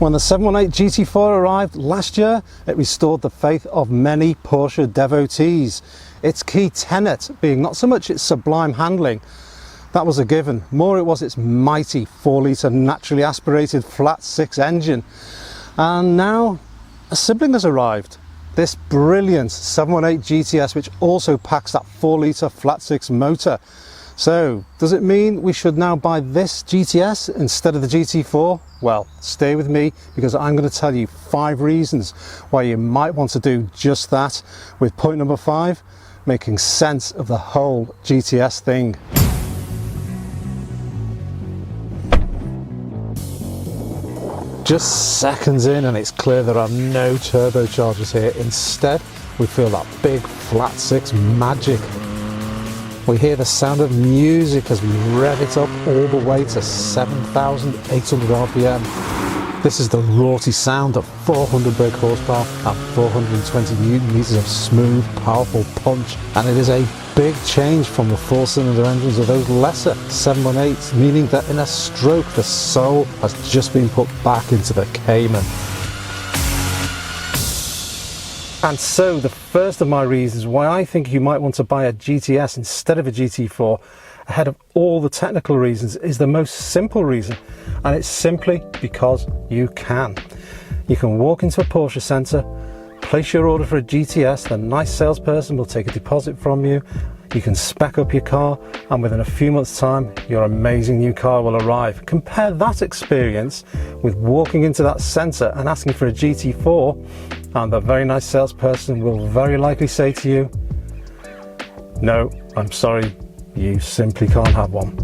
When the 718 GT4 arrived last year, it restored the faith of many Porsche devotees. Its key tenet being not so much its sublime handling, that was a given, more it was its mighty 4-litre naturally aspirated flat 6 engine. And now a sibling has arrived. This brilliant 718 GTS, which also packs that 4-litre flat 6 motor. So does it mean we should now buy this GTS instead of the GT4? Well, stay with me because I'm going to tell you 5 reasons why you might want to do just that, with point number 5, making sense of the whole GTS thing. Just seconds in and it's clear there are no turbochargers here. Instead, we feel that big flat 6 magic. We hear the sound of music as we rev it up all the way to 7,800 RPM. This is the raughty sound of 400 brake horsepower and 420 Newton meters of smooth, powerful punch. And it is a big change from the 4-cylinder engines of those lesser 718s, meaning that in a stroke the soul has just been put back into the Cayman. And so the first of my reasons why I think you might want to buy a GTS instead of a GT4 ahead of all the technical reasons is the most simple reason, and it's simply because you can. You can walk into a Porsche centre, place your order for a GTS, the nice salesperson will take a deposit from you, you can spec up your car, and within a few months' time your amazing new car will arrive. Compare that experience with walking into that centre and asking for a GT4, and the very nice salesperson will very likely say to you, no, I'm sorry, you simply can't have one.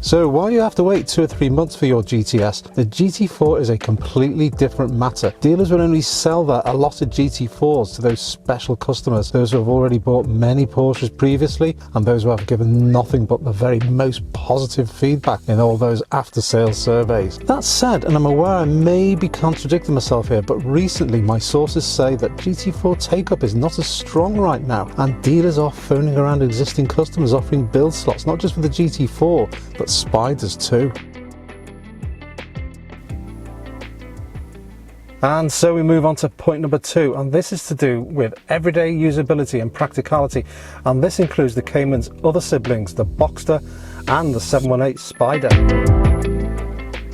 So while you have to wait 2 or 3 months for your GTS, the GT4 is a completely different matter. Dealers will only sell their allotted GT4s to those special customers, those who have already bought many Porsches previously and those who have given nothing but the very most positive feedback in all those after-sales surveys. That said, and I'm aware I may be contradicting myself here, but recently my sources say that GT4 take-up is not as strong right now, and dealers are phoning around existing customers offering build slots, not just for the GT4, but spiders too. And so we move on to point number 2, and this is to do with everyday usability and practicality, and this includes the Cayman's other siblings, the Boxster and the 718 Spider.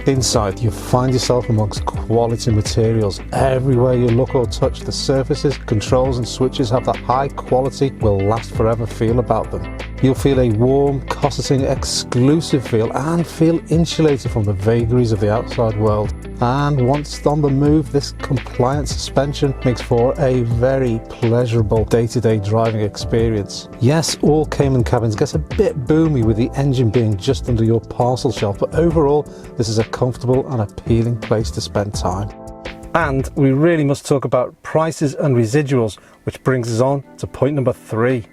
Inside, you find yourself amongst quality materials. Everywhere you look or touch, the surfaces, controls and switches have that high quality, will last forever feel about them. You'll feel a warm, cosseting, exclusive feel and feel insulated from the vagaries of the outside world. And once on the move, this compliant suspension makes for a very pleasurable day-to-day driving experience. Yes, all Cayman cabins get a bit boomy with the engine being just under your parcel shelf, but overall this is a comfortable and appealing place to spend time. And we really must talk about prices and residuals, which brings us on to point number 3.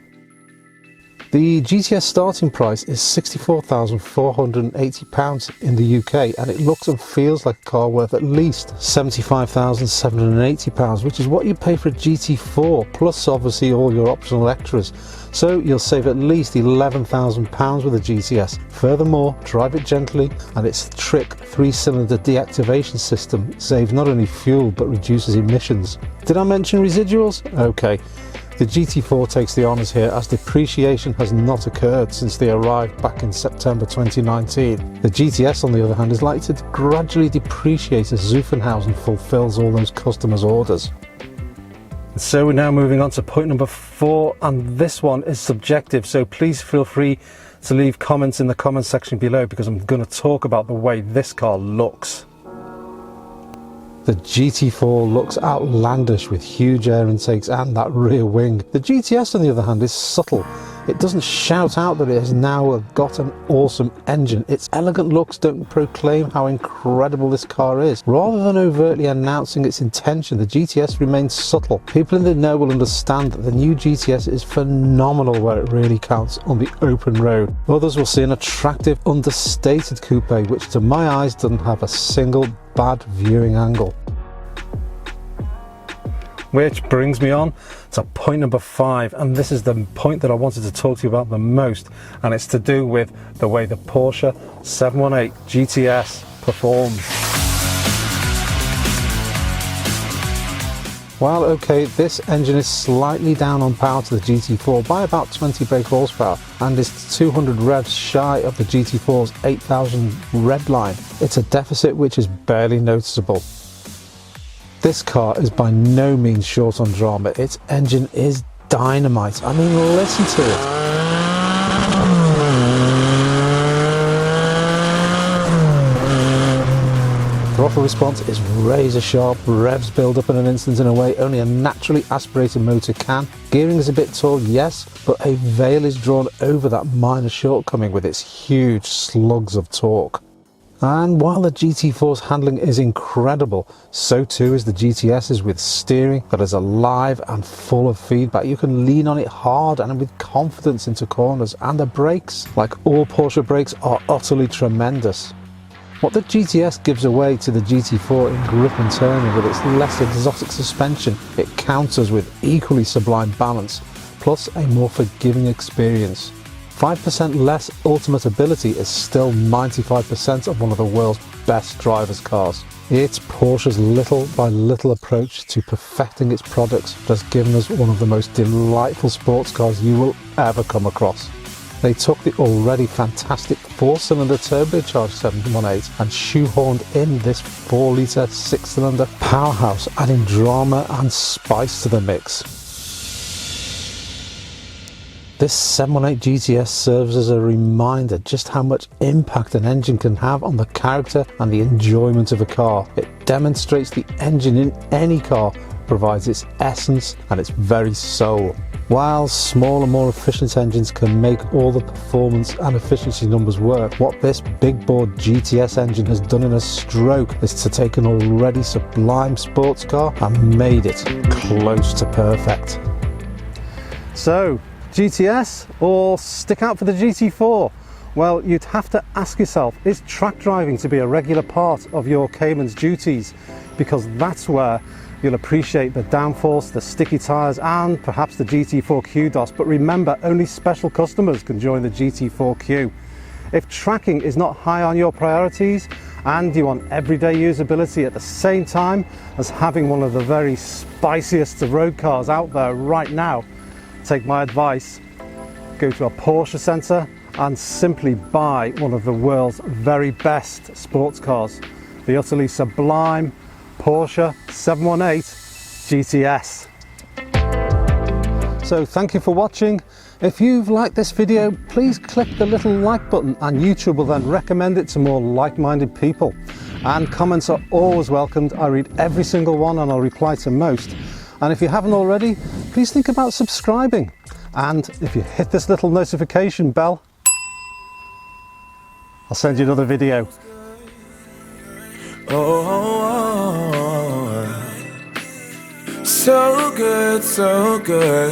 The GTS starting price is £64,480 in the UK, and it looks and feels like a car worth at least £75,780, which is what you pay for a GT4, plus obviously all your optional extras. So you'll save at least £11,000 with a GTS. Furthermore, drive it gently, and its trick 3-cylinder deactivation system saves not only fuel but reduces emissions. Did I mention residuals? Okay. The GT4 takes the honours here, as depreciation has not occurred since they arrived back in September 2019. The GTS, on the other hand, is likely to gradually depreciate as Zuffenhausen fulfills all those customers' orders. So we're now moving on to point number 4, and this one is subjective, so please feel free to leave comments in the comment section below, because I'm going to talk about the way this car looks. The GT4 looks outlandish with huge air intakes and that rear wing. The GTS, on the other hand, is subtle. It doesn't shout out that it has now got an awesome engine. Its elegant looks don't proclaim how incredible this car is. Rather than overtly announcing its intention, the GTS remains subtle. People in the know will understand that the new GTS is phenomenal where it really counts, on the open road. Others will see an attractive, understated coupe, which to my eyes doesn't have a single bad viewing angle. Which brings me on to point number 5, and this is the point that I wanted to talk to you about the most, and it's to do with the way the Porsche 718 GTS performs. Well, okay, this engine is slightly down on power to the GT4 by about 20 brake horsepower and is 200 revs shy of the GT4's 8,000 red line. It's a deficit which is barely noticeable. This car is by no means short on drama. Its engine is dynamite. I mean, listen to it. Throttle response is razor sharp, revs build up in an instant in a way only a naturally aspirated motor can. Gearing is a bit tall, yes, but a veil is drawn over that minor shortcoming with its huge slugs of torque. And while the GT4's handling is incredible, so too is the GTS's with steering that is alive and full of feedback. You can lean on it hard and with confidence into corners, and the brakes, like all Porsche brakes, are utterly tremendous. What the GTS gives away to the GT4 in grip and turning with its less exotic suspension, it counters with equally sublime balance, plus a more forgiving experience. 5% less ultimate ability is still 95% of one of the world's best drivers' cars. It's Porsche's little by little approach to perfecting its products that has given us one of the most delightful sports cars you will ever come across. They took the already fantastic 4-cylinder turbocharged 718 and shoehorned in this 4-litre 6-cylinder powerhouse, adding drama and spice to the mix. This 718 GTS serves as a reminder just how much impact an engine can have on the character and the enjoyment of a car. It demonstrates the engine in any car provides its essence and its very soul. While smaller, more efficient engines can make all the performance and efficiency numbers work, what this big bore GTS engine has done in a stroke is to take an already sublime sports car and made it close to perfect. So, GTS or stick out for the GT4? Well, you'd have to ask yourself, is track driving to be a regular part of your Cayman's duties? Because that's where you'll appreciate the downforce, the sticky tyres and perhaps the GT4 QDOS, but remember, only special customers can join the GT4 Q. If tracking is not high on your priorities and you want everyday usability at the same time as having one of the very spiciest of road cars out there right now, take my advice, go to a Porsche centre and simply buy one of the world's very best sports cars, the utterly sublime Porsche 718 GTS. So thank you for watching. If you've liked this video, please click the little like button and YouTube will then recommend it to more like-minded people. And comments are always welcomed. I read every single one and I'll reply to most. And if you haven't already, please think about subscribing. And if you hit this little notification bell, I'll send you another video. So good, so good.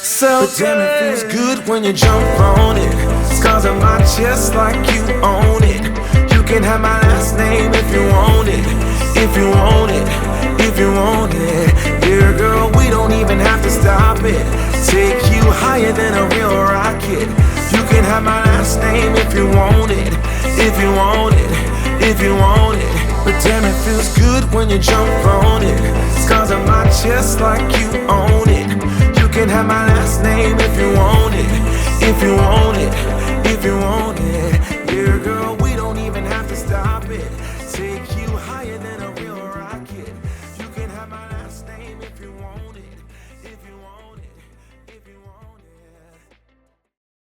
So damn, it feels good when you jump on it. Scars on my chest like you own it. You can have my last name if you want it. If you want it, if you want it. Dear girl, we don't even have to stop it. Take you higher than a real rocket. You can have my last name if you want it. If you want it, if you want it. But damn, it feels good when you jump on it. Scars on my chest like you own it. You can have my last name if you want it. If you want it, if you want it. Yeah, girl, we don't even have to stop it. Take you higher than a